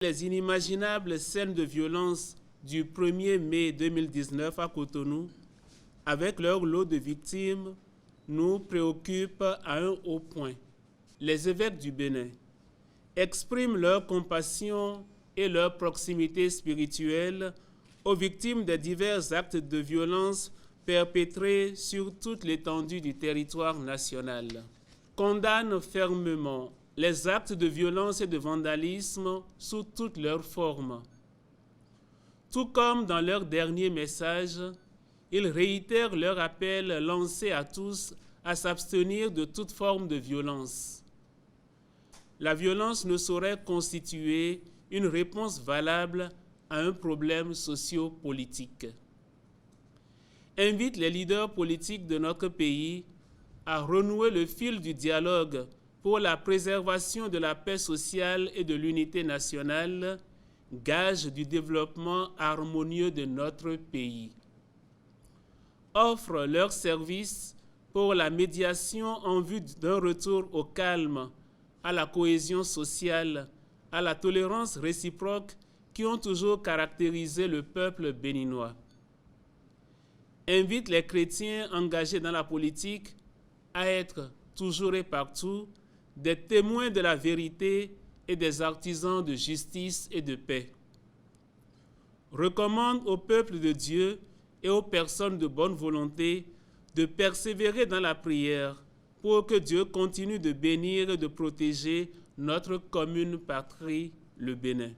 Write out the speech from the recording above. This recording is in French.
Les inimaginables scènes de violence du 1er mai 2019 à Cotonou, avec leur lot de victimes, nous préoccupent à un haut point. Les évêques du Bénin expriment leur compassion et leur proximité spirituelle aux victimes des divers actes de violence perpétrés sur toute l'étendue du territoire national. Condamnent fermement les actes de violence et de vandalisme sous toutes leurs formes. Tout comme dans leur dernier message, ils réitèrent leur appel lancé à tous à s'abstenir de toute forme de violence. La violence ne saurait constituer une réponse valable à un problème socio-politique. Invite les leaders politiques de notre pays à renouer le fil du dialogue pour la préservation de la paix sociale et de l'unité nationale, gage du développement harmonieux de notre pays. Offrent leurs services pour la médiation en vue d'un retour au calme, à la cohésion sociale, à la tolérance réciproque qui ont toujours caractérisé le peuple béninois. Invite les chrétiens engagés dans la politique à être toujours et partout des témoins de la vérité et des artisans de justice et de paix. Recommande au peuple de Dieu et aux personnes de bonne volonté de persévérer dans la prière pour que Dieu continue de bénir et de protéger notre commune patrie, le Bénin.